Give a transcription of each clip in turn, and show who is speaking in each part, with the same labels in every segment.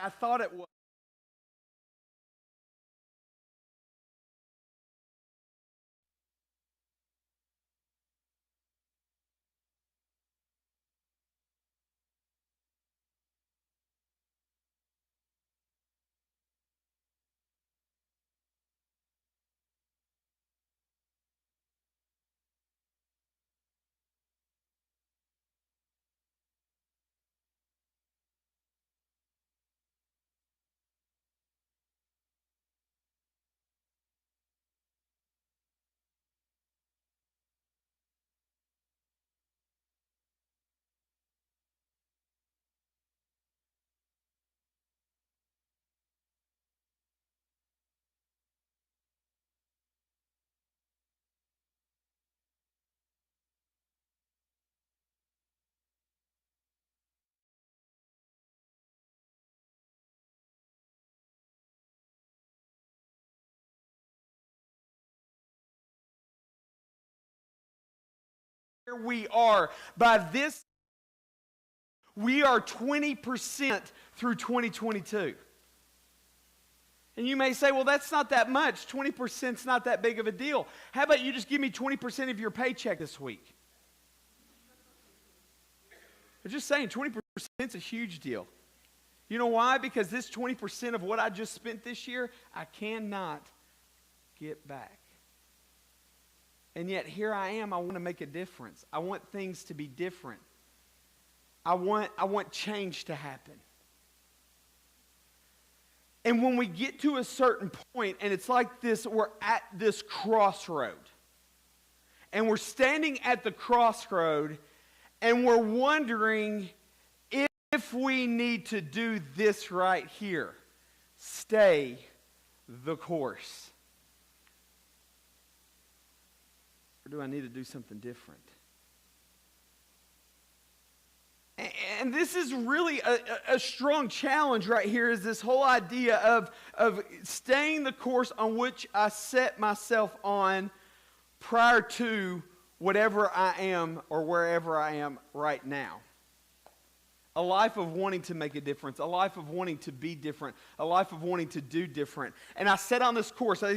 Speaker 1: I thought it was. Here we are. By this, we are 20% through 2022. And you may say, well, that's not that much. 20% is not that big of a deal. How about you just give me 20% of your paycheck this week? I'm just saying, 20% is a huge deal. You know why? Because this 20% of what I just spent this year, I cannot get back. And yet here I am, I want to make a difference. I want things to be different. I want change to happen. And when we get to a certain point, and it's like this, we're at this crossroad. And we're standing at the crossroad, and we're wondering if we need to do this right here. Stay the course. Or do I need to do something different? And this is really a strong challenge right here, is this whole idea of staying the course on which I set myself on prior to whatever I am or wherever I am right now. A life of wanting to make a difference, a life of wanting to be different, a life of wanting to do different. And I set on this course, I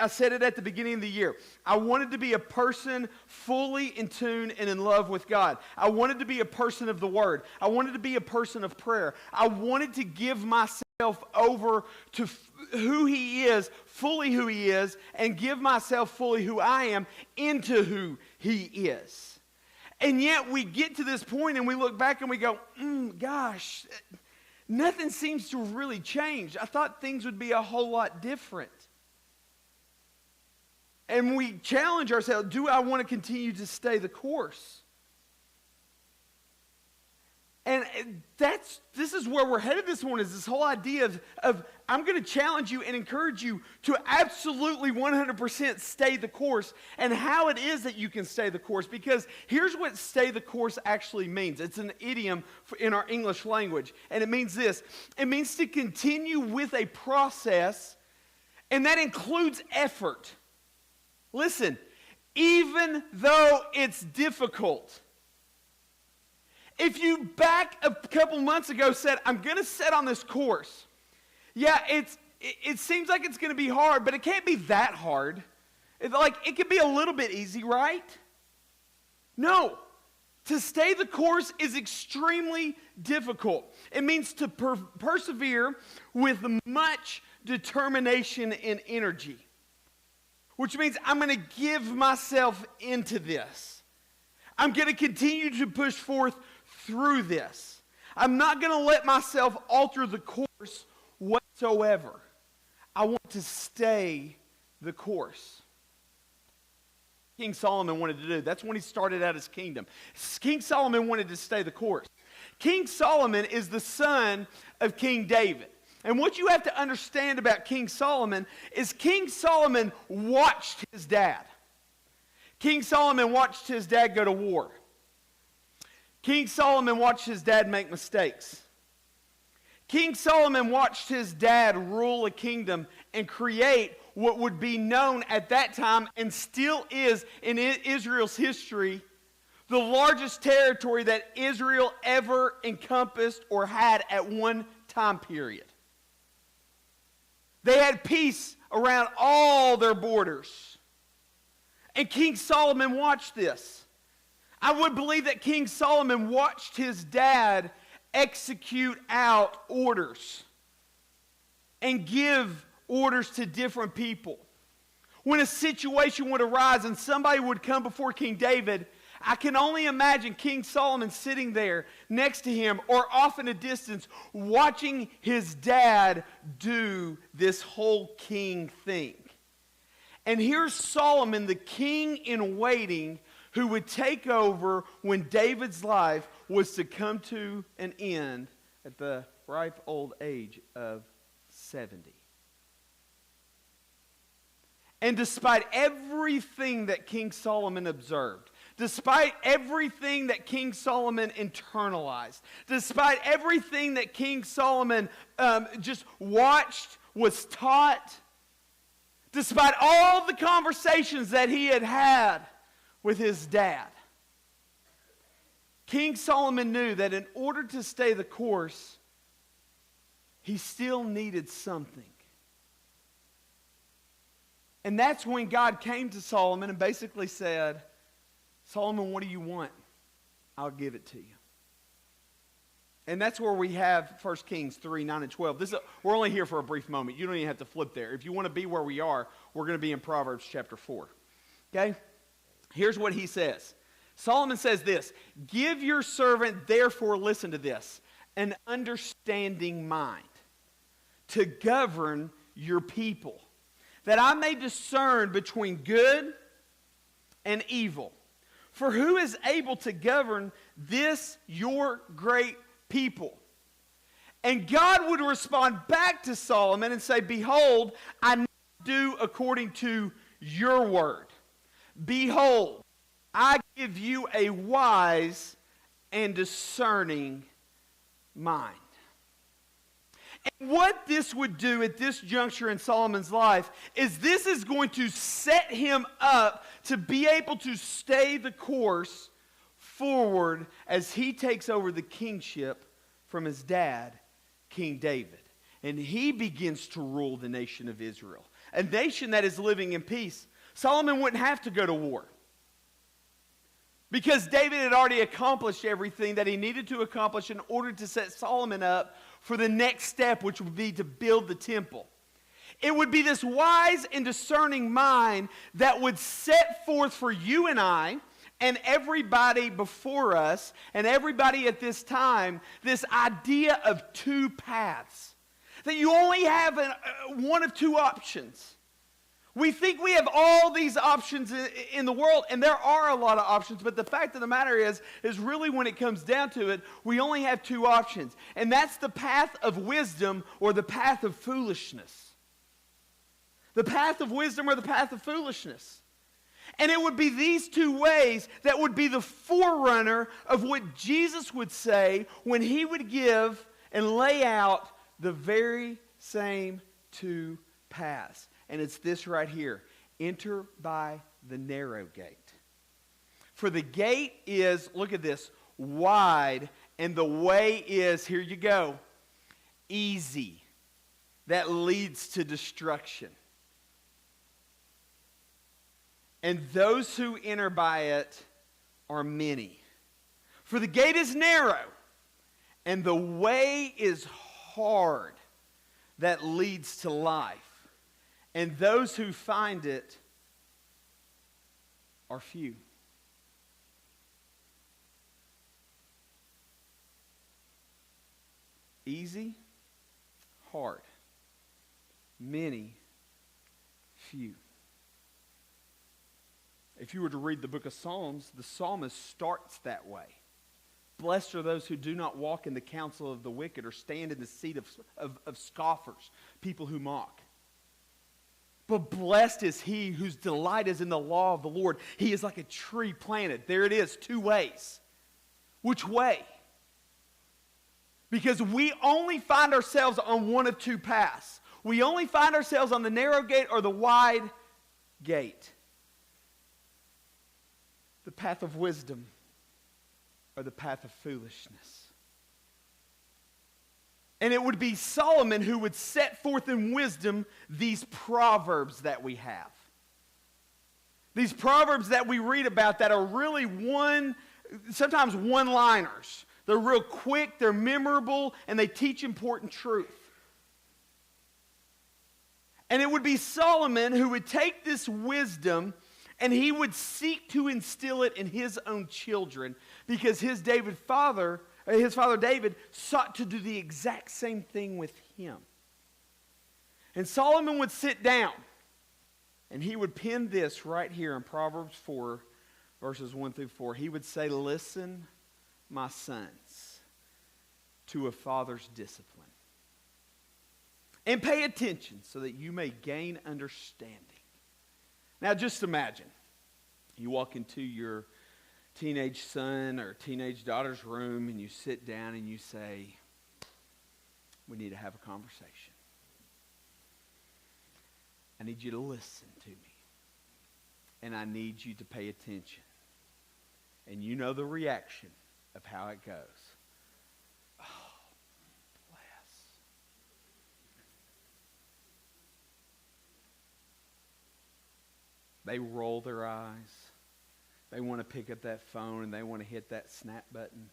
Speaker 1: said it at the beginning of the year. I wanted to be a person fully in tune and in love with God. I wanted to be a person of the Word. I wanted to be a person of prayer. I wanted to give myself over to who He is, fully who He is, and give myself fully who I am into who He is. And yet we get to this point and we look back and we go, gosh, nothing seems to have really changed. I thought things would be a whole lot different. And we challenge ourselves, do I want to continue to stay the course? And this is where we're headed this morning, is this whole idea of I'm going to challenge you and encourage you to absolutely 100% stay the course, and how it is that you can stay the course. Because here's what stay the course actually means. It's an idiom in our English language, and it means this. It means to continue with a process, and that includes effort. Listen, even though it's difficult. If you back a couple months ago said, I'm going to set on this course. Yeah, it seems like it's going to be hard, but it can't be that hard. It can be a little bit easy, right? No. To stay the course is extremely difficult. It means to persevere with much determination and energy. Which means I'm going to give myself into this. I'm going to continue to push forth through this. I'm not going to let myself alter the course whatsoever. I want to stay the course. King Solomon wanted to do. That's when he started out his kingdom. King Solomon wanted to stay the course. King Solomon is the son of King David. And what you have to understand about King Solomon is King Solomon watched his dad. King Solomon watched his dad go to war. King Solomon watched his dad make mistakes. King Solomon watched his dad rule a kingdom and create what would be known at that time, and still is in Israel's history, the largest territory that Israel ever encompassed or had at one time period. They had peace around all their borders. And King Solomon watched this. I would believe that King Solomon watched his dad execute out orders and give orders to different people. When a situation would arise and somebody would come before King David, I can only imagine King Solomon sitting there next to him or off in a distance watching his dad do this whole king thing. And here's Solomon, the king in waiting, who would take over when David's life was to come to an end at the ripe old age of 70. And despite everything that King Solomon observed, despite everything that King Solomon internalized, despite everything that King Solomon just watched, was taught, despite all the conversations that he had had with his dad, King Solomon knew that in order to stay the course, he still needed something. And that's when God came to Solomon and basically said, Solomon, what do you want? I'll give it to you. And that's where we have 1 Kings 3, 9, and 12. We're only here for a brief moment. You don't even have to flip there. If you want to be where we are, we're going to be in Proverbs chapter 4. Okay? Here's what he says. Solomon says this, give your servant, therefore, listen to this, an understanding mind to govern your people, that I may discern between good and evil. For who is able to govern this your great people? And God would respond back to Solomon and say, behold, I do according to your word. Behold, I give you a wise and discerning mind. And what this would do at this juncture in Solomon's life is this is going to set him up to be able to stay the course forward as he takes over the kingship from his dad, King David. And he begins to rule the nation of Israel, a nation that is living in peace. Solomon wouldn't have to go to war because David had already accomplished everything that he needed to accomplish in order to set Solomon up for the next step, which would be to build the temple. It would be this wise and discerning mind that would set forth for you and I and everybody before us and everybody at this time this idea of two paths. That you only have one of two options. We think we have all these options in the world, and there are a lot of options, but the fact of the matter is really when it comes down to it, we only have two options. And that's the path of wisdom or the path of foolishness. The path of wisdom or the path of foolishness. And it would be these two ways that would be the forerunner of what Jesus would say when he would give and lay out the very same two paths. And it's this right here. Enter by the narrow gate. For the gate is, look at this, wide, and the way is, here you go, easy. That leads to destruction. And those who enter by it are many. For the gate is narrow, and the way is hard that leads to life. And those who find it are few. Easy, hard. Many, few. If you were to read the book of Psalms, the psalmist starts that way. Blessed are those who do not walk in the counsel of the wicked or stand in the seat of scoffers, people who mock. But blessed is he whose delight is in the law of the Lord. He is like a tree planted. There it is, two ways. Which way? Because we only find ourselves on one of two paths. We only find ourselves on the narrow gate or the wide gate. The path of wisdom or the path of foolishness. And it would be Solomon who would set forth in wisdom these proverbs that we have. These proverbs that we read about that are really sometimes one-liners. They're real quick, they're memorable, and they teach important truth. And it would be Solomon who would take this wisdom and he would seek to instill it in his own children, because his father David sought to do the exact same thing with him. And Solomon would sit down and he would pen this right here in Proverbs 4, verses 1 through 4. He would say, "Listen, my sons, to a father's discipline, and pay attention so that you may gain understanding." Now just imagine, you walk into your teenage son or teenage daughter's room and you sit down and you say, "We need to have a conversation. I need you to listen to me. And I need you to pay attention." And you know the reaction of how it goes. "Oh, bless." They roll their eyes. They want to pick up that phone and they want to hit that snap button.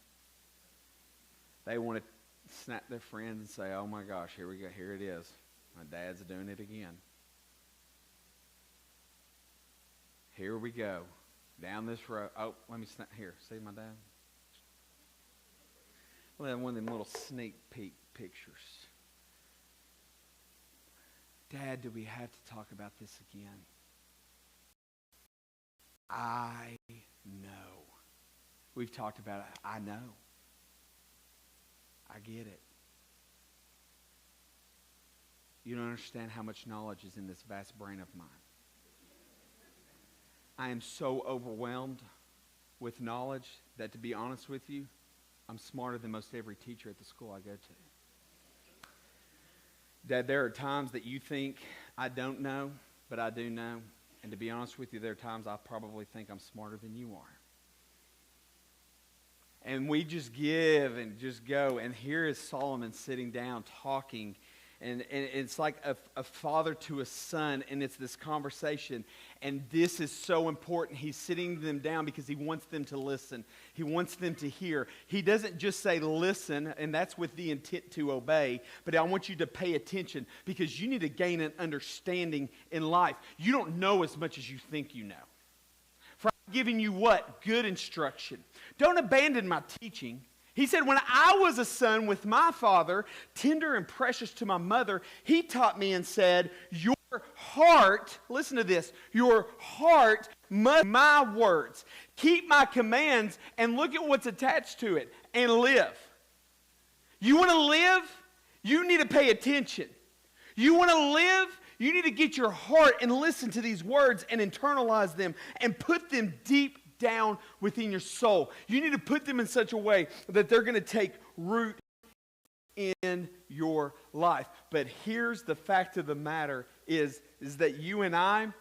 Speaker 1: They want to snap their friends and say, "Oh my gosh, here we go. Here it is. My dad's doing it again. Here we go. Down this road. Oh, let me snap. Here, see my dad?" Well, one of them little sneak peek pictures. "Dad, do we have to talk about this again?" I know. We've talked about it. I know. I get it. You don't understand how much knowledge is in this vast brain of mine. I am so overwhelmed with knowledge that, to be honest with you, I'm smarter than most every teacher at the school I go to. Dad, there are times that you think I don't know, but I do know. And to be honest with you, there are times I probably think I'm smarter than you are. And we just give and just go. And here is Solomon sitting down talking. And it's like a father to a son, and it's this conversation. And this is so important. He's sitting them down because he wants them to listen. He wants them to hear. He doesn't just say listen, and that's with the intent to obey. But I want you to pay attention, because you need to gain an understanding in life. You don't know as much as you think you know. For I'm giving you what? Good instruction. Don't abandon my teaching. He said, "When I was a son with my father, tender and precious to my mother, he taught me and said, your heart," listen to this, "your heart must my words. Keep my commands and look at what's attached to it and live." You want to live? You need to pay attention. You want to live? You need to get your heart and listen to these words and internalize them and put them deep down within your soul. You need to put them in such a way that they're going to take root in your life. But here's the fact of the matter is that you and I,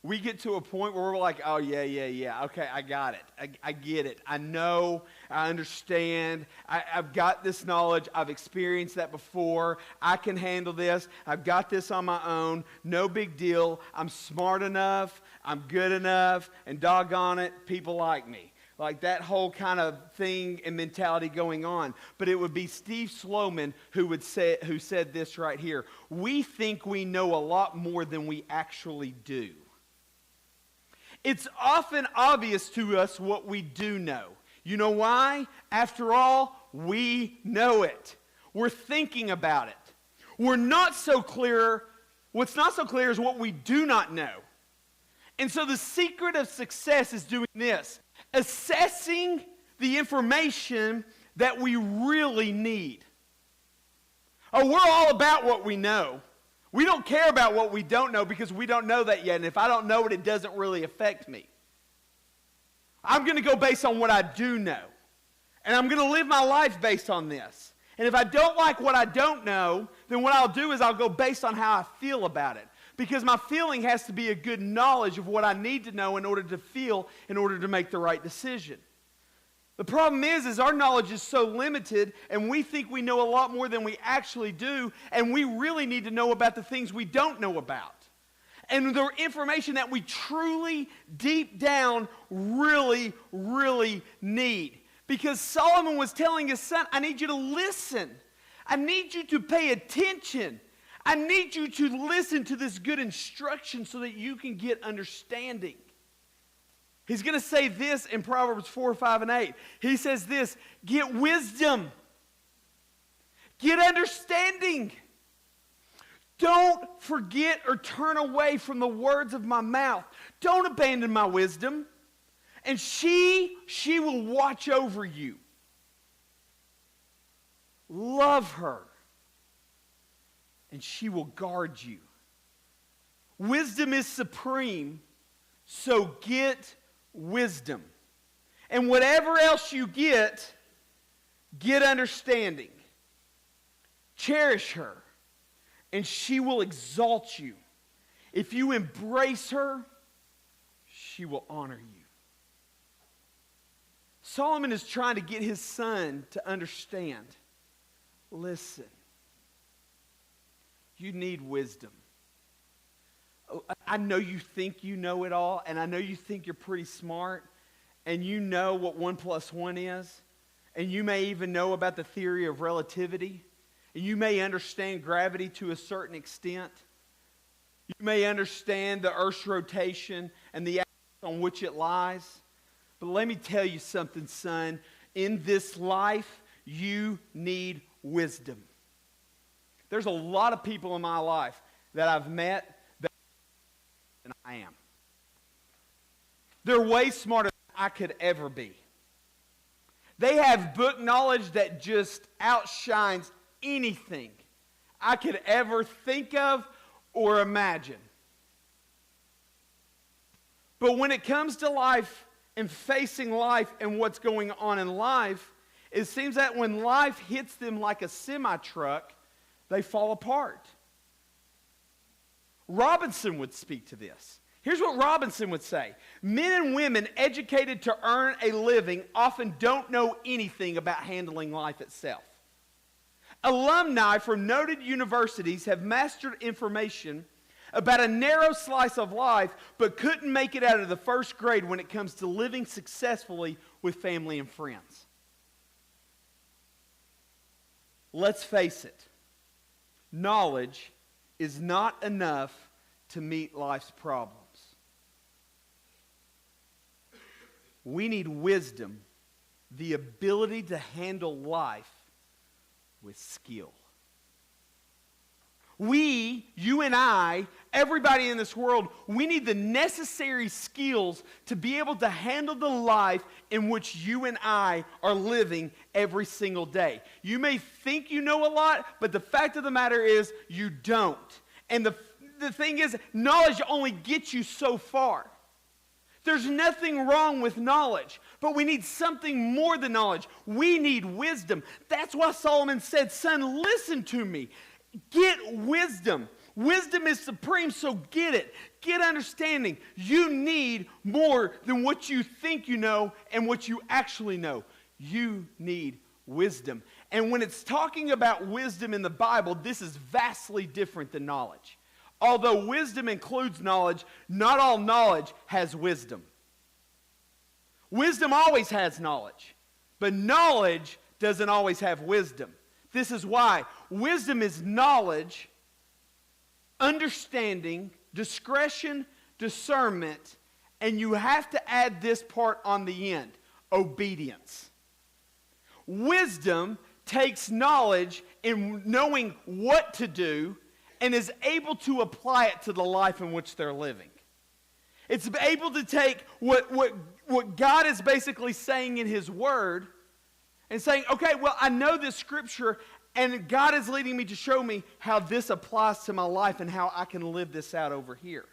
Speaker 1: we get to a point where we're like, "Oh, yeah. Okay, I got it. I get it. I know. I understand. I've got this knowledge. I've experienced that before. I can handle this. I've got this on my own. No big deal. I'm smart enough. I'm good enough. And doggone it, people like me." Like that whole kind of thing and mentality going on. But it would be Steve Sloman who said this right here. "We think we know a lot more than we actually do." It's often obvious to us what we do know. You know why? After all, we know it. We're thinking about it. What's not so clear is what we do not know. And so the secret of success is doing this: assessing the information that we really need. Oh, we're all about what we know. We don't care about what we don't know because we don't know that yet. And if I don't know it, it doesn't really affect me. I'm going to go based on what I do know. And I'm going to live my life based on this. And if I don't like what I don't know, then what I'll do is I'll go based on how I feel about it. Because my feeling has to be a good knowledge of what I need to know in order to feel, in order to make the right decision. The problem is our knowledge is so limited, and we think we know a lot more than we actually do, and we really need to know about the things we don't know about. And the information that we truly, deep down, really, really need. Because Solomon was telling his son, I need you to listen. I need you to pay attention. I need you to listen to this good instruction so that you can get understanding. He's going to say this in Proverbs 4, 5, and 8. He says this, get wisdom. Get understanding. Don't forget or turn away from the words of my mouth. Don't abandon my wisdom. And she will watch over you. Love her. And she will guard you. Wisdom is supreme, so get wisdom. And whatever else you get understanding. Cherish her, and she will exalt you. If you embrace her, she will honor you. Solomon is trying to get his son to understand. Listen, you need wisdom. I know you think you know it all, and I know you think you're pretty smart, and you know what 1 + 1 is, and you may even know about the theory of relativity, and you may understand gravity to a certain extent. You may understand the Earth's rotation and the axis on which it lies. But let me tell you something, son. In this life, you need wisdom. There's a lot of people in my life that I've met than I am. They're way smarter than I could ever be. They have book knowledge that just outshines anything I could ever think of or imagine. But when it comes to life and facing life and what's going on in life, it seems that when life hits them like a semi-truck, they fall apart. Robinson would speak to this. Here's what Robinson would say. Men and women educated to earn a living often don't know anything about handling life itself. Alumni from noted universities have mastered information about a narrow slice of life, but couldn't make it out of the first grade when it comes to living successfully with family and friends. Let's face it, knowledge is not enough to meet life's problems. We need wisdom, the ability to handle life with skill. We, you and I, everybody in this world, we need the necessary skills to be able to handle the life in which you and I are living every single day. You may think you know a lot, but the fact of the matter is you don't. And the thing is, knowledge only gets you so far. There's nothing wrong with knowledge, but we need something more than knowledge. We need wisdom. That's why Solomon said, son, listen to me. Get wisdom. Wisdom is supreme, so get it. Get understanding. You need more than what you think you know and what you actually know. You need wisdom. And when it's talking about wisdom in the Bible, this is vastly different than knowledge. Although wisdom includes knowledge, not all knowledge has wisdom. Wisdom always has knowledge, but knowledge doesn't always have wisdom. This is why wisdom is knowledge, understanding, discretion, discernment, and you have to add this part on the end, obedience. Wisdom takes knowledge in knowing what to do and is able to apply it to the life in which they're living. It's able to take what God is basically saying in His Word and saying, okay, well, I know this Scripture, and God is leading me to show me how this applies to my life and how I can live this out over here.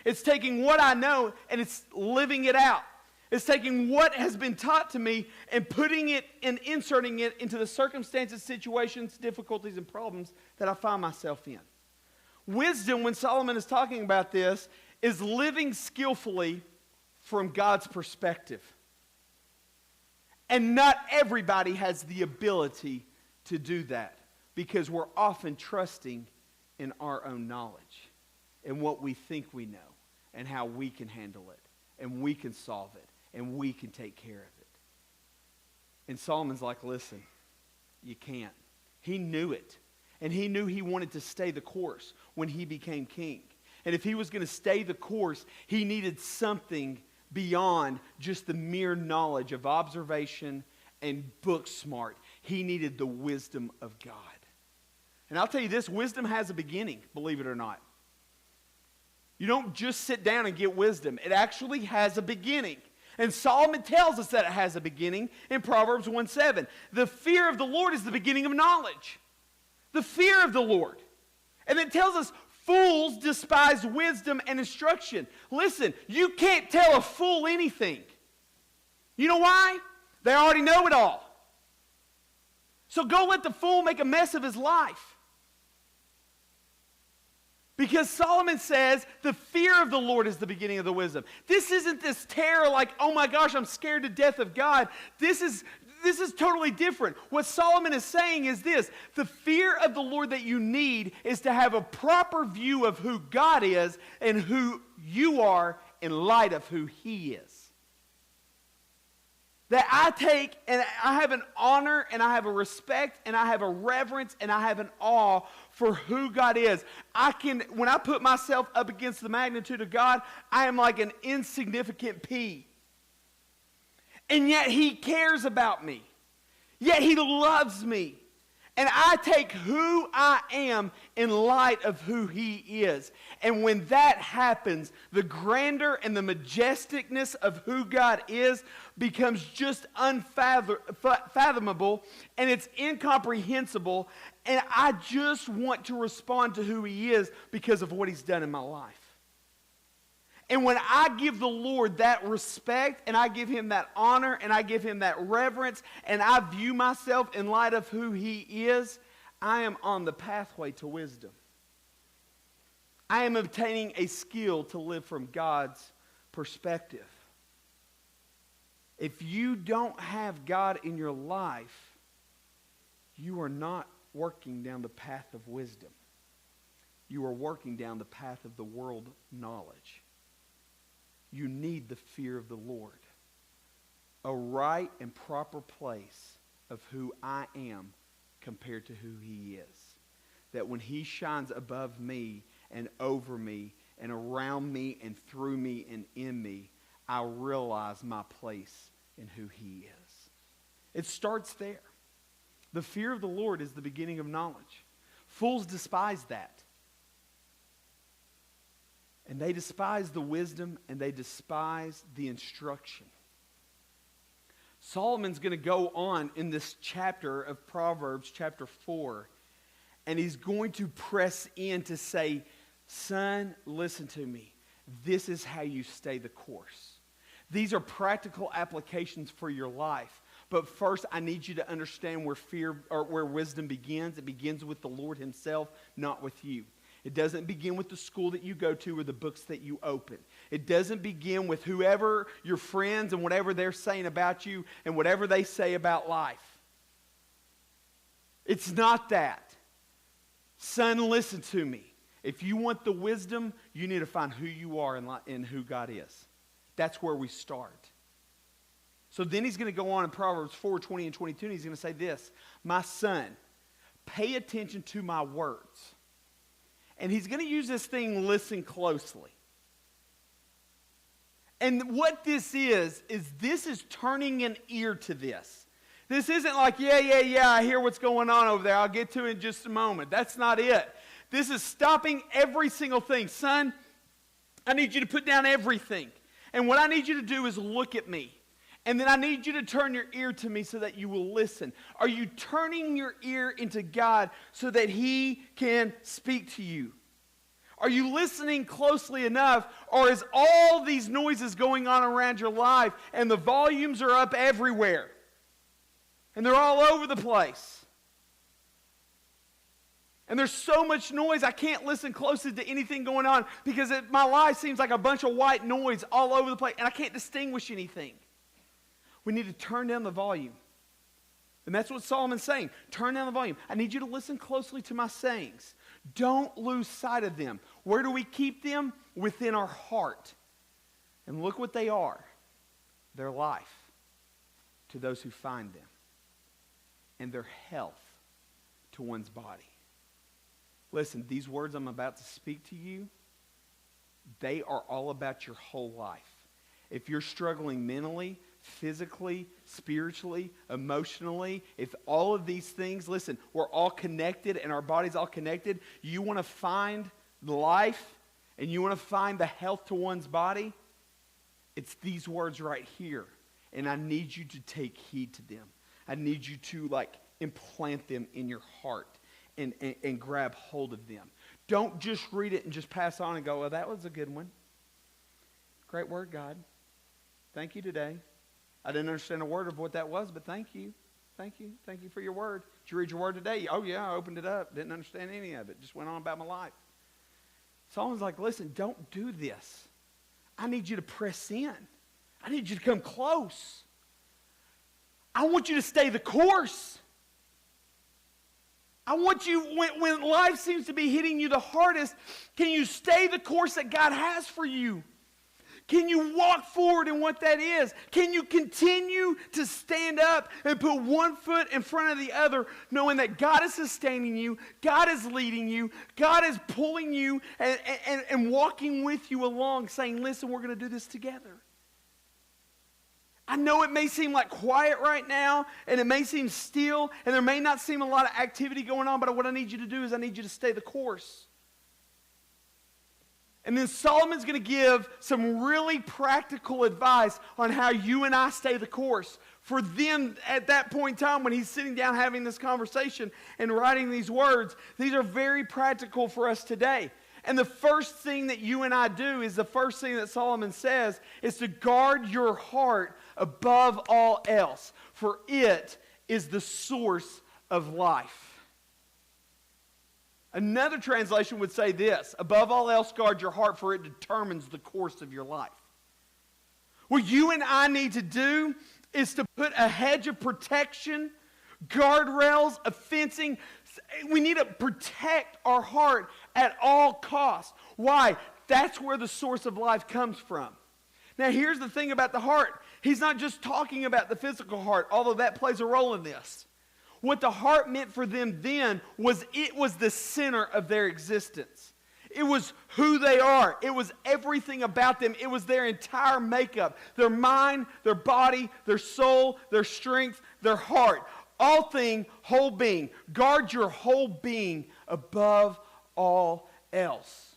Speaker 1: It's taking what I know and it's living it out. It's taking what has been taught to me and putting it and inserting it into the circumstances, situations, difficulties, and problems that I find myself in. Wisdom, when Solomon is talking about this, is living skillfully from God's perspective. And not everybody has the ability to do that because we're often trusting in our own knowledge and what we think we know and how we can handle it and we can solve it and we can take care of it. And Solomon's like, listen, you can't. He knew it. And he knew he wanted to stay the course when he became king. And if he was going to stay the course, he needed something beyond just the mere knowledge of observation and book smart. He needed the wisdom of God. And I'll tell you this, wisdom has a beginning, believe it or not. You don't just sit down and get wisdom. It actually has a beginning. And Solomon tells us that it has a beginning in Proverbs 1:7. The fear of the Lord is the beginning of knowledge. The fear of the Lord. And it tells us fools despise wisdom and instruction. Listen, you can't tell a fool anything. You know why? They already know it all. So go let the fool make a mess of his life. Because Solomon says the fear of the Lord is the beginning of the wisdom. This isn't this terror like, oh my gosh, I'm scared to death of God. This is totally different. What Solomon is saying is this: the fear of the Lord that you need is to have a proper view of who God is and who you are in light of who He is. That I take and I have an honor and I have a respect and I have a reverence and I have an awe for who God is. When I put myself up against the magnitude of God, I am like an insignificant pea. And yet He cares about me. Yet He loves me. And I take who I am in light of who He is. And when that happens, the grandeur and the majesticness of who God is becomes just unfathomable, and it's incomprehensible. And I just want to respond to who He is because of what He's done in my life. And when I give the Lord that respect, and I give Him that honor, and I give Him that reverence, and I view myself in light of who He is, I am on the pathway to wisdom. I am obtaining a skill to live from God's perspective. If you don't have God in your life, you are not working down the path of wisdom. You are working down the path of the world knowledge. You need the fear of the Lord. A right and proper place of who I am compared to who He is. That when He shines above me and over me and around me and through me and in me, I realize my place in who He is. It starts there. The fear of the Lord is the beginning of knowledge. Fools despise that. And they despise the wisdom and they despise the instruction. Solomon's going to go on in this chapter of Proverbs, chapter 4, and he's going to press in to say, son, listen to me. This is how you stay the course. These are practical applications for your life. But first, I need you to understand where wisdom begins. It begins with the Lord Himself, not with you. It doesn't begin with the school that you go to or the books that you open. It doesn't begin with whoever your friends and whatever they're saying about you and whatever they say about life. It's not that. Son, listen to me. If you want the wisdom, you need to find who you are and who God is. That's where we start. So then he's going to go on in Proverbs 4:20 and 22, and he's going to say this: my son, pay attention to my words. And he's going to use this thing, listen closely. And what this is this is turning an ear to this. This isn't like, yeah, I hear what's going on over there. I'll get to it in just a moment. That's not it. This is stopping every single thing. Son, I need you to put down everything. And what I need you to do is look at me. And then I need you to turn your ear to me so that you will listen. Are you turning your ear into God so that He can speak to you? Are you listening closely enough, or is all these noises going on around your life and the volumes are up everywhere? And they're all over the place. And there's so much noise, I can't listen closely to anything going on because my life seems like a bunch of white noise all over the place and I can't distinguish anything. We need to turn down the volume. And that's what Solomon's saying. Turn down the volume. I need you to listen closely to my sayings. Don't lose sight of them. Where do we keep them? Within our heart. And look what they are. Their life to those who find them. And their health to one's body. Listen, these words I'm about to speak to you, they are all about your whole life. If you're struggling mentally, physically, spiritually, emotionally, if all of these things, listen, we're all connected and our body's all connected. You want to find the life and you want to find the health to one's body, it's these words right here. And I need you to take heed to them. I need you to implant them in your heart and grab hold of them. Don't just read it and just pass on and go, well, that was a good one. Great word, God. Thank you today. I didn't understand a word of what that was, but thank you. Thank you. Thank you for your word. Did you read your word today? Oh, yeah, I opened it up. Didn't understand any of it. Just went on about my life. Solomon's like, listen, don't do this. I need you to press in. I need you to come close. I want you to stay the course. I want you, when life seems to be hitting you the hardest, can you stay the course that God has for you? Can you walk forward in what that is? Can you continue to stand up and put one foot in front of the other, knowing that God is sustaining you, God is leading you, God is pulling you and walking with you along, saying, listen, we're going to do this together. I know it may seem like quiet right now, and it may seem still, and there may not seem a lot of activity going on, but what I need you to do is I need you to stay the course. And then Solomon's going to give some really practical advice on how you and I stay the course. For them, at that point in time, when he's sitting down having this conversation and writing these words, these are very practical for us today. And the first thing that you and I do is the first thing that Solomon says is to guard your heart above all else, for it is the source of life. Another translation would say this: above all else, guard your heart, for it determines the course of your life. What you and I need to do is to put a hedge of protection, guardrails, a fencing. We need to protect our heart at all costs. Why? That's where the source of life comes from. Now, here's the thing about the heart. He's not just talking about the physical heart, although that plays a role in this. What the heart meant for them then was it was the center of their existence. It was who they are. It was everything about them. It was their entire makeup. Their mind, their body, their soul, their strength, their heart. All thing, whole being. Guard your whole being above all else.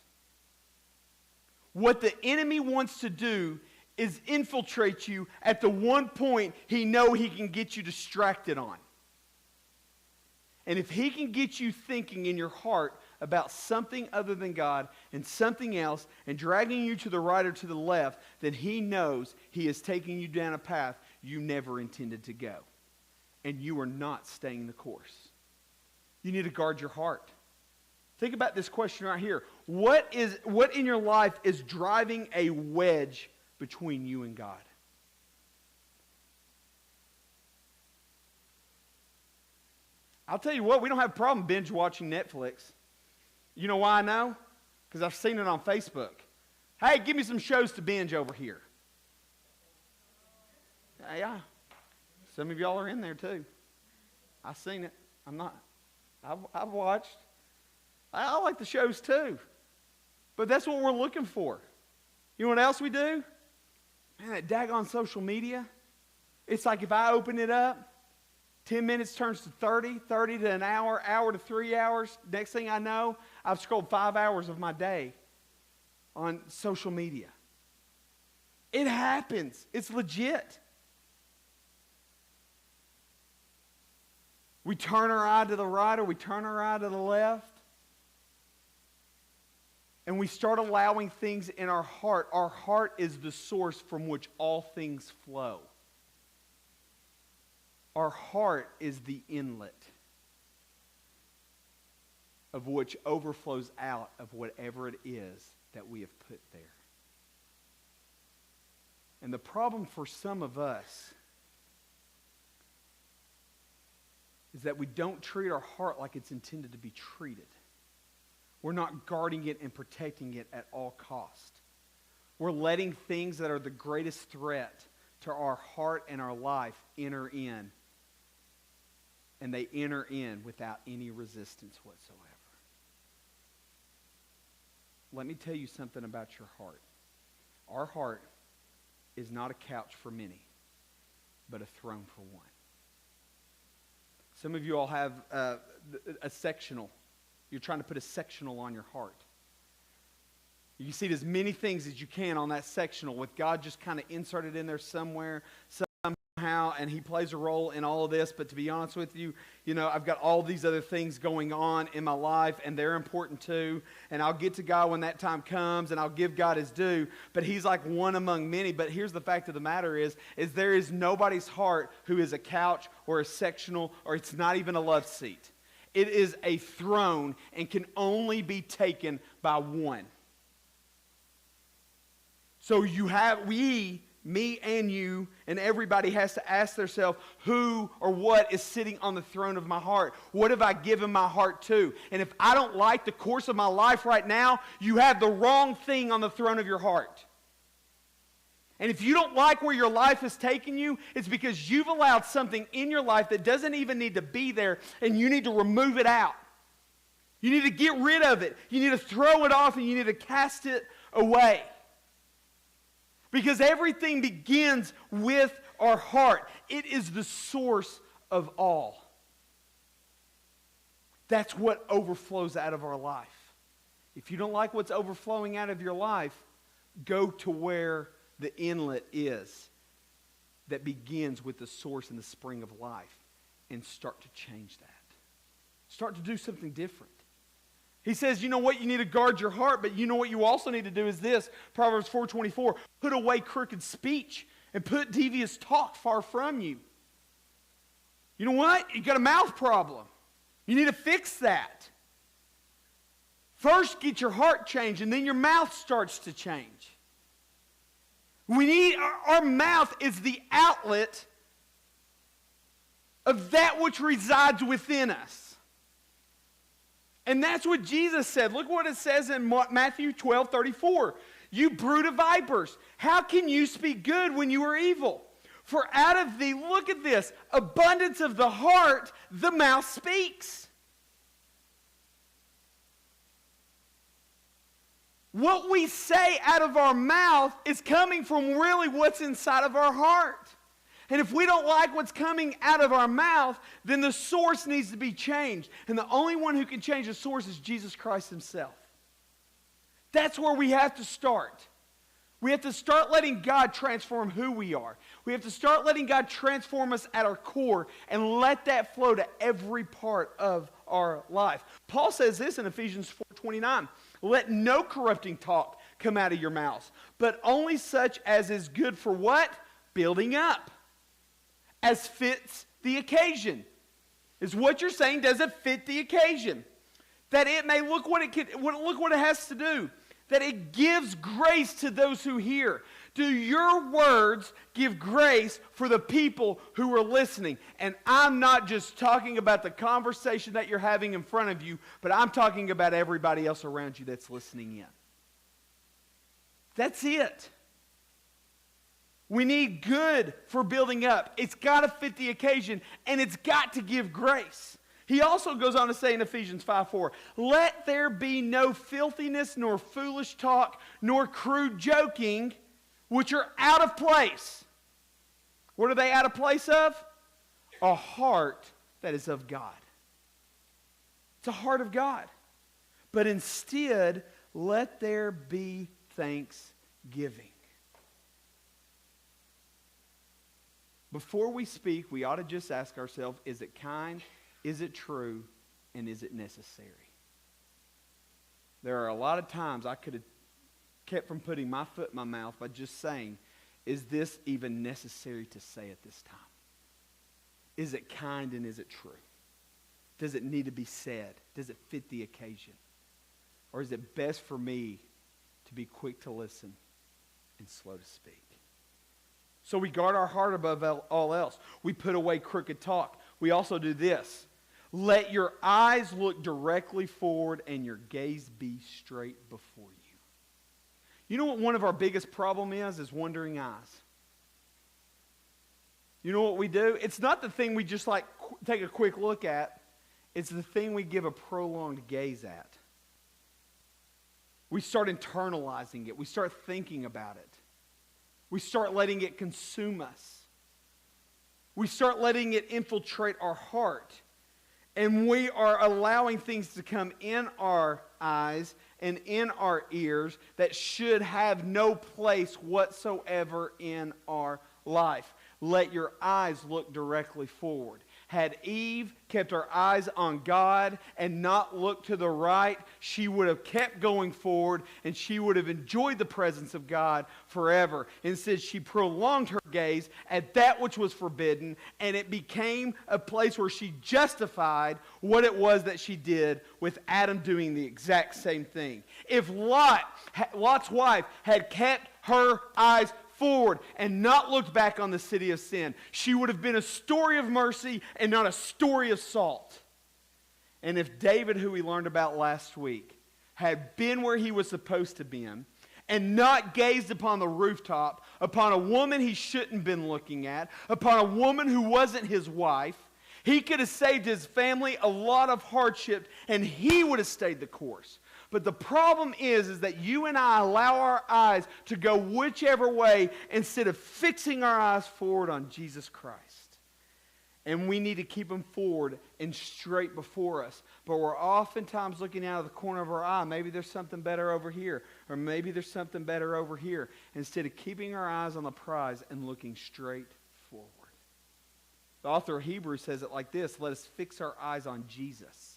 Speaker 1: What the enemy wants to do is infiltrate you at the one point he knows he can get you distracted on. And if he can get you thinking in your heart about something other than God and something else and dragging you to the right or to the left, then he knows he is taking you down a path you never intended to go. And you are not staying the course. You need to guard your heart. Think about this question right here. What in your life is driving a wedge between you and God? I'll tell you what, we don't have a problem binge watching Netflix. You know why I know? Because I've seen it on Facebook. Hey, give me some shows to binge over here. Yeah. Some of y'all are in there too. I've seen it. I've watched. I like the shows too. But that's what we're looking for. You know what else we do? Man, that daggone social media. It's like if I open it up, 10 minutes turns to 30, 30 to an hour, hour to 3 hours. Next thing I know, I've scrolled 5 hours of my day on social media. It happens. It's legit. We turn our eye to the right or we turn our eye to the left. And we start allowing things in our heart. Our heart is the source from which all things flow. Our heart is the inlet of which overflows out of whatever it is that we have put there. And the problem for some of us is that we don't treat our heart like it's intended to be treated. We're not guarding it and protecting it at all cost. We're letting things that are the greatest threat to our heart and our life enter in. And they enter in without any resistance whatsoever. Let me tell you something about your heart. Our heart is not a couch for many, but a throne for one. Some of you all have a sectional. You're trying to put a sectional on your heart. You see as many things as you can on that sectional with God just kind of inserted in there somewhere, somehow, and He plays a role in all of this. But to be honest with you, I've got all these other things going on in my life, and they're important too. And I'll get to God when that time comes, and I'll give God His due. But He's like one among many. But here's the fact of the matter is there is nobody's heart who is a couch or a sectional, or it's not even a love seat. It is a throne and can only be taken by one. So me and you, and everybody has to ask themselves, who or what is sitting on the throne of my heart? What have I given my heart to? And if I don't like the course of my life right now, you have the wrong thing on the throne of your heart. And if you don't like where your life has taken you, it's because you've allowed something in your life that doesn't even need to be there, and you need to remove it out. You need to get rid of it. You need to throw it off, and you need to cast it away. Because everything begins with our heart. It is the source of all. That's what overflows out of our life. If you don't like what's overflowing out of your life, go to where the inlet is that begins with the source and the spring of life and start to change that. Start to do something different. He says, you know what? You need to guard your heart, but you know what you also need to do is this. Proverbs 4:24, put away crooked speech and put devious talk far from you. You know what? You got a mouth problem. You need to fix that. First, get your heart changed, and then your mouth starts to change. Our mouth is the outlet of that which resides within us. And that's what Jesus said. Look what it says in Matthew 12:34. You brood of vipers, how can you speak good when you are evil? For out of the, look at this, abundance of the heart, the mouth speaks. What we say out of our mouth is coming from really what's inside of our heart. And if we don't like what's coming out of our mouth, then the source needs to be changed. And the only one who can change the source is Jesus Christ Himself. That's where we have to start. We have to start letting God transform who we are. We have to start letting God transform us at our core and let that flow to every part of our life. Paul says this in Ephesians 4:29. Let no corrupting talk come out of your mouths, but only such as is good for what? Building up. As fits the occasion. Is what you're saying, does it fit the occasion? That it may look what it has to do. That it gives grace to those who hear. Do your words give grace for the people who are listening? And I'm not just talking about the conversation that you're having in front of you, but I'm talking about everybody else around you that's listening in. That's it. We need good for building up. It's got to fit the occasion, and it's got to give grace. He also goes on to say in Ephesians 5:4, let there be no filthiness, nor foolish talk, nor crude joking, which are out of place. What are they out of place of? A heart that is of God. It's a heart of God. But instead, let there be thanksgiving. Before we speak, we ought to just ask ourselves, is it kind, is it true, and is it necessary? There are a lot of times I could have kept from putting my foot in my mouth by just saying, is this even necessary to say at this time? Is it kind and is it true? Does it need to be said? Does it fit the occasion? Or is it best for me to be quick to listen and slow to speak? So we guard our heart above all else. We put away crooked talk. We also do this. Let your eyes look directly forward and your gaze be straight before you. You know what one of our biggest problem is wandering eyes. You know what we do? It's not the thing we just like take a quick look at. It's the thing we give a prolonged gaze at. We start internalizing it. We start thinking about it. We start letting it consume us. We start letting it infiltrate our heart. And we are allowing things to come in our eyes and in our ears that should have no place whatsoever in our life. Let your eyes look directly forward. Had Eve kept her eyes on God and not looked to the right, she would have kept going forward and she would have enjoyed the presence of God forever. Instead, she prolonged her gaze at that which was forbidden, and it became a place where she justified what it was that she did, with Adam doing the exact same thing. If Lot's wife had kept her eyes forward and not looked back on the city of sin, she would have been a story of mercy and not a story of salt. And if David, who we learned about last week, had been where he was supposed to be and not gazed upon the rooftop, upon a woman he shouldn't have been looking at, upon a woman who wasn't his wife, he could have saved his family a lot of hardship and he would have stayed the course. But the problem is that you and I allow our eyes to go whichever way instead of fixing our eyes forward on Jesus Christ. And we need to keep them forward and straight before us. But we're oftentimes looking out of the corner of our eye. Maybe there's something better over here. Or maybe there's something better over here. Instead of keeping our eyes on the prize and looking straight forward. The author of Hebrews says it like this: let us fix our eyes on Jesus,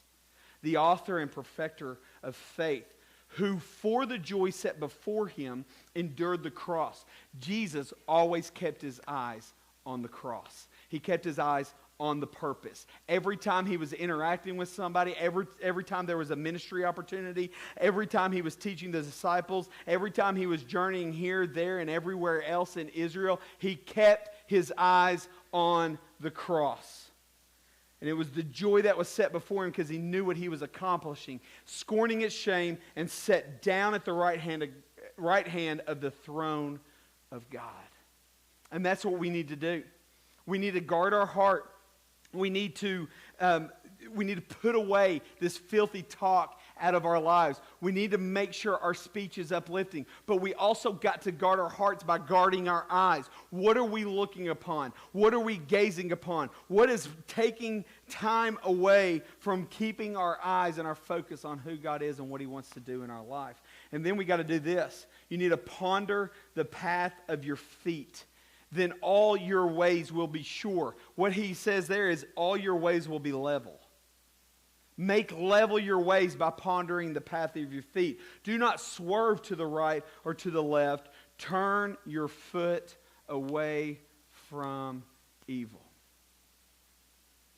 Speaker 1: the author and perfecter of faith, who for the joy set before him endured the cross. Jesus always kept his eyes on the cross. He kept his eyes on the purpose. Every time he was interacting with somebody, every time there was a ministry opportunity, every time he was teaching the disciples, every time he was journeying here, there, and everywhere else in Israel, he kept his eyes on the cross. And it was the joy that was set before him because he knew what he was accomplishing, scorning its shame, and sat down at the right hand of the throne of God. And that's what we need to do. We need to guard our heart. We need to put away this filthy talk out of our lives. We need to make sure our speech is uplifting. But we also got to guard our hearts by guarding our eyes. What are we looking upon? What are we gazing upon? What is taking time away from keeping our eyes and our focus on who God is and what he wants to do in our life? And then we got to do this. You need to ponder the path of your feet. Then all your ways will be sure. What he says there is all your ways will be level. Make level your ways by pondering the path of your feet. Do not swerve to the right or to the left. Turn your foot away from evil.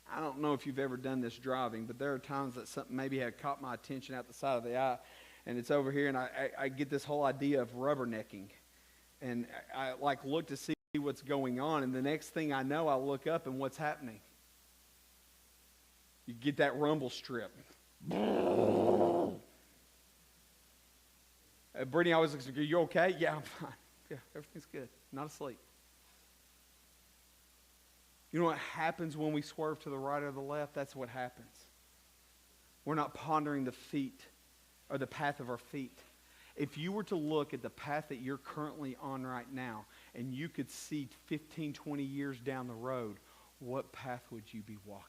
Speaker 1: I don't know if you've ever done this driving, but there are times that something maybe had caught my attention out the side of the eye, and it's over here, and I get this whole idea of rubbernecking. And I like look to see what's going on, and the next thing I know, I look up, and what's happening? You get that rumble strip. Brittany always looks like, are you okay? Yeah, I'm fine. Yeah, everything's good. Not asleep. You know what happens when we swerve to the right or the left? That's what happens. We're not pondering the feet or the path of our feet. If you were to look at the path that you're currently on right now, and you could see 15, 20 years down the road, what path would you be walking?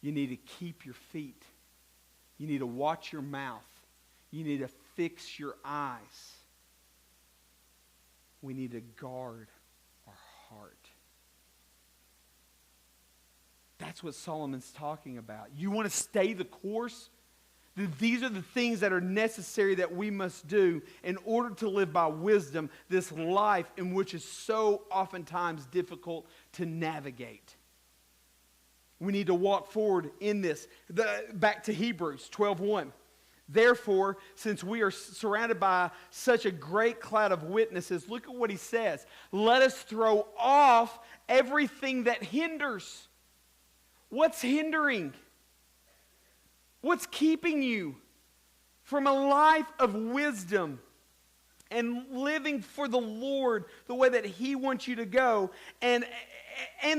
Speaker 1: You need to keep your feet. You need to watch your mouth. You need to fix your eyes. We need to guard our heart. That's what Solomon's talking about. You want to stay the course? These are the things that are necessary that we must do in order to live by wisdom, this life in which is so oftentimes difficult to navigate. We need to walk forward in this. Back to Hebrews 12:1. Therefore, since we are surrounded by such a great cloud of witnesses, look at what he says. Let us throw off everything that hinders. What's hindering? What's keeping you from a life of wisdom and living for the Lord the way that He wants you to go? And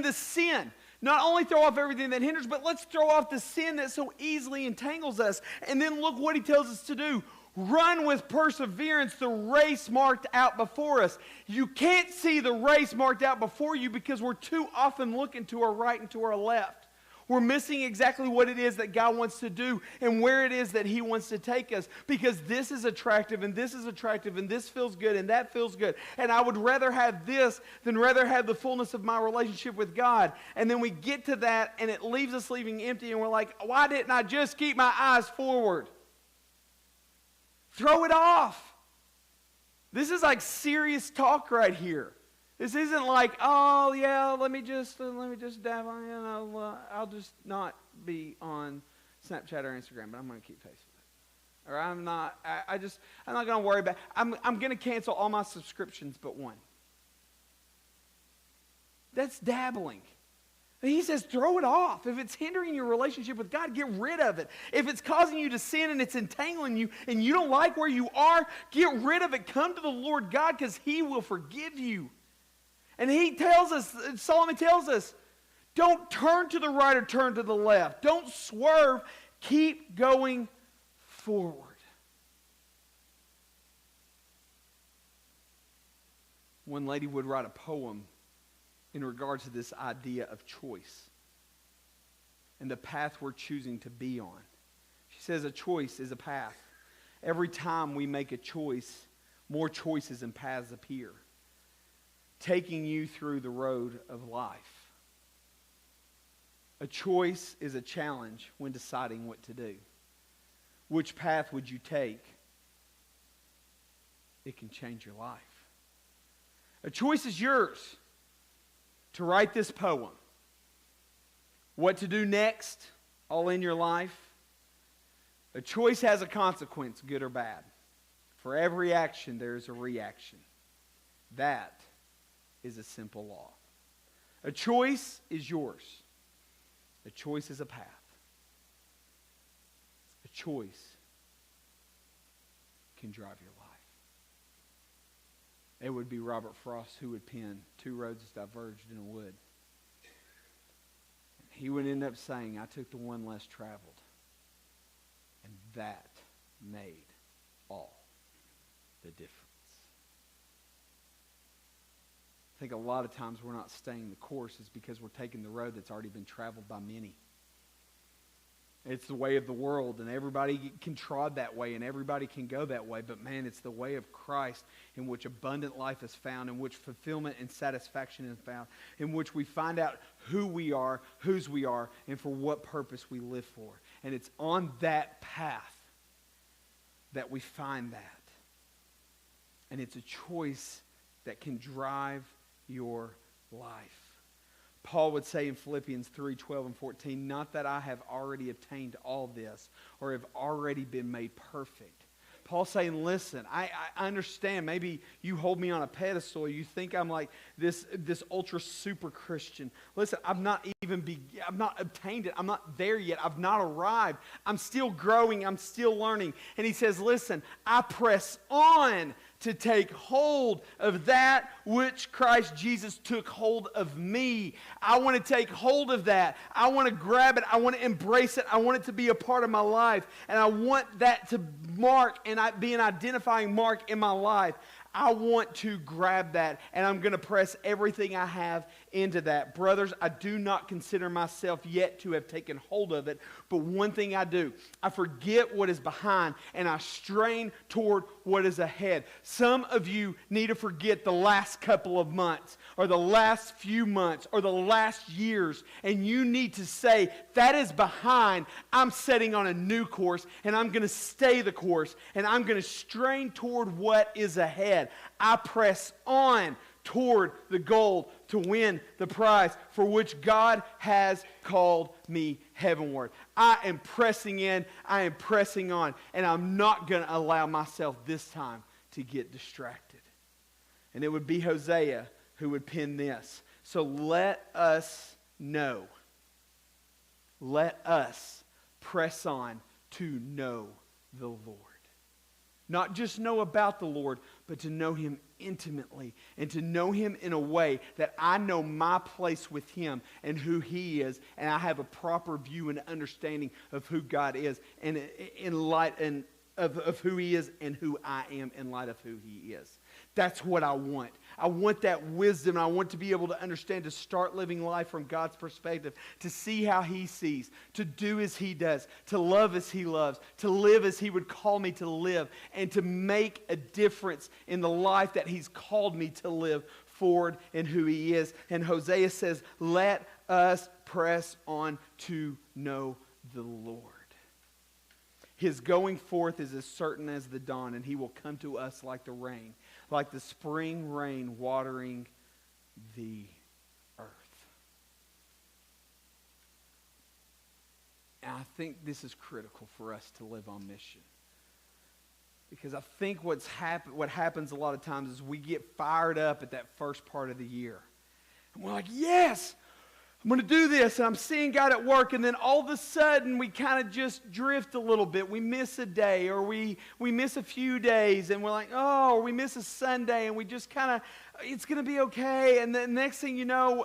Speaker 1: the sin. Not only throw off everything that hinders, but let's throw off the sin that so easily entangles us. And then look what He tells us to do. Run with perseverance the race marked out before us. You can't see the race marked out before you because we're too often looking to our right and to our left. We're missing exactly what it is that God wants to do and where it is that He wants to take us, because this is attractive and this is attractive and this feels good and that feels good. And I would rather have this than rather have the fullness of my relationship with God. And then we get to that and it leaves us leaving empty and we're like, why didn't I just keep my eyes forward? Throw it off. This is like serious talk right here. This isn't like, oh yeah, let me just dabble. I'll just not be on Snapchat or Instagram, but I'm going to keep Facebook. Or I'm not going to worry about. I'm going to cancel all my subscriptions but one. That's dabbling. He says, throw it off. If it's hindering your relationship with God, get rid of it. If it's causing you to sin and it's entangling you and you don't like where you are, get rid of it. Come to the Lord God, because He will forgive you. And He tells us, Solomon tells us, don't turn to the right or turn to the left. Don't swerve. Keep going forward. One lady would write a poem in regards to this idea of choice and the path we're choosing to be on. She says a choice is a path. Every time we make a choice, more choices and paths appear, taking you through the road of life. A choice is a challenge when deciding what to do. Which path would you take? It can change your life. A choice is yours to write this poem. What to do next, all in your life. A choice has a consequence, good or bad. For every action, there is a reaction. That is a simple law. A choice is yours. A choice is a path. A choice can drive your life. It would be Robert Frost who would pen "Two roads diverged in a wood." He would end up saying, I took the one less traveled. And that made all the difference. I think a lot of times we're not staying the course is because we're taking the road that's already been traveled by many. It's the way of the world, and everybody can trod that way, and everybody can go that way. But man, it's the way of Christ in which abundant life is found, in which fulfillment and satisfaction is found, in which we find out who we are, whose we are, and for what purpose we live for. And it's on that path that we find that. And it's a choice that can drive your life. Paul would say in Philippians 3:12 and 14, not that I have already obtained all this or have already been made perfect. Paul's saying, listen, I understand. Maybe you hold me on a pedestal. You think I'm like this ultra super Christian. Listen, I've not obtained it. I'm not there yet. I've not arrived. I'm still growing. I'm still learning. And he says, listen, I press on to take hold of that which Christ Jesus took hold of me. I want to take hold of that. I want to grab it. I want to embrace it. I want it to be a part of my life. And I want that to mark and be an identifying mark in my life. I want to grab that, and I'm going to press everything I have into that. Brothers, I do not consider myself yet to have taken hold of it, but one thing I do, I forget what is behind, and I strain toward what is ahead. Some of you need to forget the last couple of months, or the last few months, or the last years, and you need to say, that is behind. I'm setting on a new course, and I'm going to stay the course, and I'm going to strain toward what is ahead. I press on toward the goal to win the prize for which God has called me heavenward. I am pressing in, I am pressing on, and I'm not going to allow myself this time to get distracted. And it would be Hosea who would pen this. So let us know let us press on to know the Lord. Not just know about the Lord, but to know Him intimately and to know Him in a way that I know my place with Him and who He is, and I have a proper view and understanding of who God is, and in light of who He is and who I am in light of who He is. That's what I want. I want that wisdom. I want to be able to understand, to start living life from God's perspective, to see how He sees, to do as He does, to love as He loves, to live as He would call me to live, and to make a difference in the life that He's called me to live forward in who He is. And Hosea says, let us press on to know the Lord. His going forth is as certain as the dawn, and He will come to us like the rain, like the spring rain watering the earth. And I think this is critical for us to live on mission. Because I think what happens a lot of times is we get fired up at that first part of the year. And we're like, yes, I'm going to do this, and I'm seeing God at work, and then all of a sudden we kind of just drift a little bit. We miss a day, or we miss a few days, and we're like, oh, or we miss a Sunday, and we just kind of, it's going to be okay. And then next thing you know,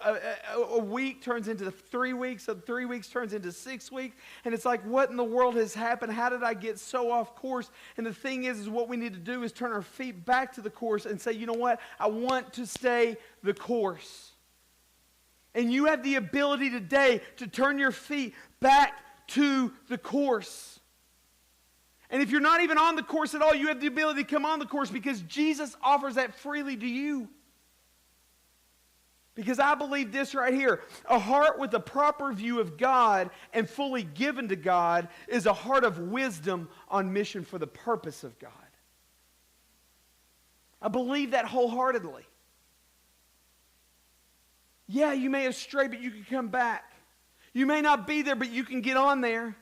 Speaker 1: a week turns into 3 weeks, so 3 weeks turns into 6 weeks, and it's like, what in the world has happened? How did I get so off course? And the thing is what we need to do is turn our feet back to the course and say, you know what? I want to stay the course. And you have the ability today to turn your feet back to the course. And if you're not even on the course at all, you have the ability to come on the course, because Jesus offers that freely to you. Because I believe this right here, a heart with a proper view of God and fully given to God is a heart of wisdom on mission for the purpose of God. I believe that wholeheartedly. Yeah, you may have strayed, but you can come back. You may not be there, but you can get on there.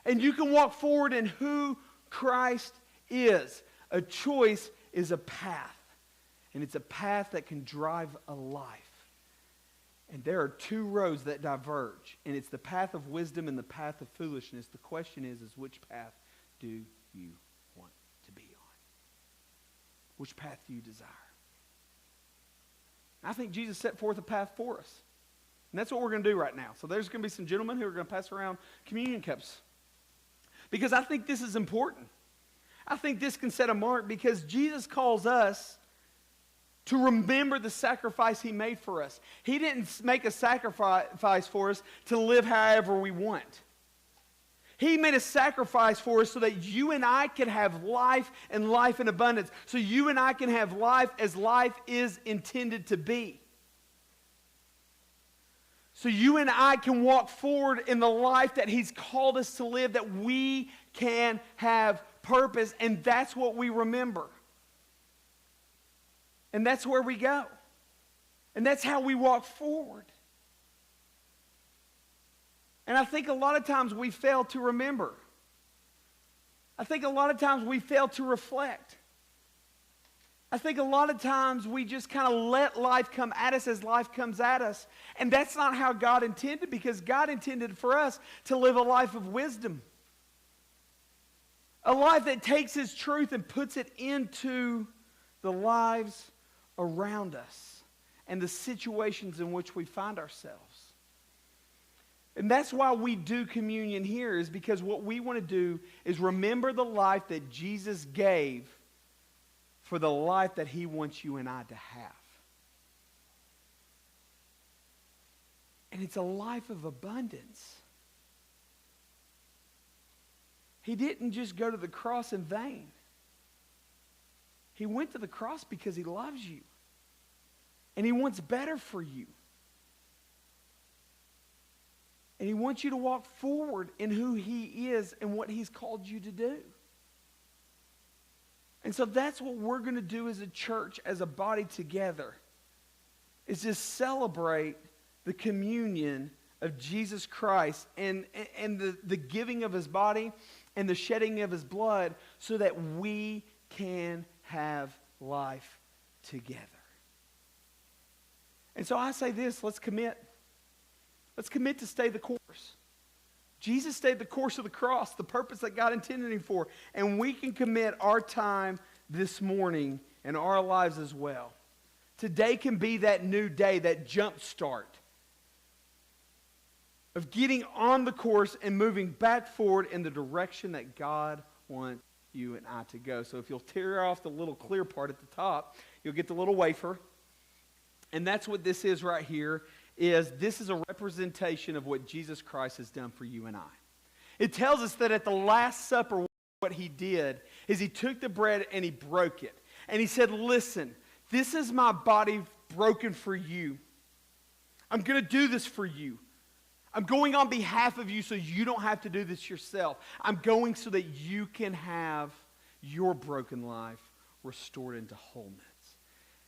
Speaker 1: And you can walk forward in who Christ is. A choice is a path. And it's a path that can drive a life. And there are two roads that diverge. And it's the path of wisdom and the path of foolishness. The question is which path do you want to be on? Which path do you desire? I think Jesus set forth a path for us. And that's what we're going to do right now. So there's going to be some gentlemen who are going to pass around communion cups. Because I think this is important. I think this can set a mark, because Jesus calls us to remember the sacrifice He made for us. He didn't make a sacrifice for us to live however we want. He made a sacrifice for us so that you and I can have life and life in abundance. So you and I can have life as life is intended to be. So you and I can walk forward in the life that He's called us to live, that we can have purpose, and that's what we remember. And that's where we go. And that's how we walk forward. And I think a lot of times we fail to remember. I think a lot of times we fail to reflect. I think a lot of times we just kind of let life come at us as life comes at us. And that's not how God intended, because God intended for us to live a life of wisdom. A life that takes His truth and puts it into the lives around us and the situations in which we find ourselves. And that's why we do communion here, is because what we want to do is remember the life that Jesus gave for the life that He wants you and I to have. And it's a life of abundance. He didn't just go to the cross in vain. He went to the cross because He loves you. And He wants better for you. And He wants you to walk forward in who He is and what He's called you to do. And so that's what we're going to do as a church, as a body together, is just celebrate the communion of Jesus Christ and the giving of His body and the shedding of His blood, so that we can have life together. And so I say this, let's commit. Let's commit to stay the course. Jesus stayed the course of the cross, the purpose that God intended him for. And we can commit our time this morning and our lives as well. Today can be that new day, that jump start of getting on the course and moving back forward in the direction that God wants you and I to go. So if you'll tear off the little clear part at the top, you'll get the little wafer. And that's what this is right here, this is a representation of what Jesus Christ has done for you and I. It tells us that at the Last Supper, what he did is he took the bread and he broke it. And he said, listen, this is my body broken for you. I'm going to do this for you. I'm going on behalf of you so you don't have to do this yourself. I'm going so that you can have your broken life restored into wholeness.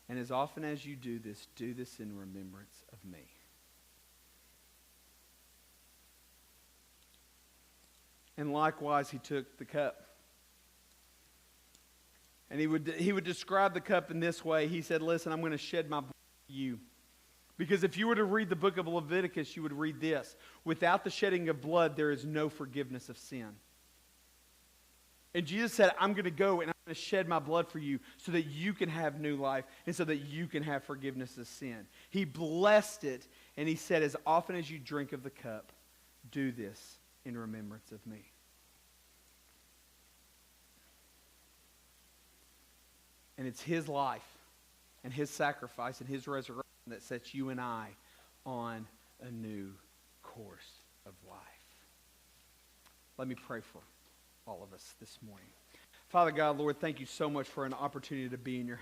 Speaker 1: And as often as you do this in remembrance of me. And likewise, he took the cup. And he would describe the cup in this way. He said, listen, I'm going to shed my blood for you. Because if you were to read the book of Leviticus, you would read this. Without the shedding of blood, there is no forgiveness of sin. And Jesus said, I'm going to go and I'm going to shed my blood for you so that you can have new life and so that you can have forgiveness of sin. He blessed it and he said, as often as you drink of the cup, do this in remembrance of me. And it's his life and his sacrifice and his resurrection that sets you and I on a new course of life. Let me pray for all of us this morning. Father God, Lord, thank you so much for an opportunity to be in your house.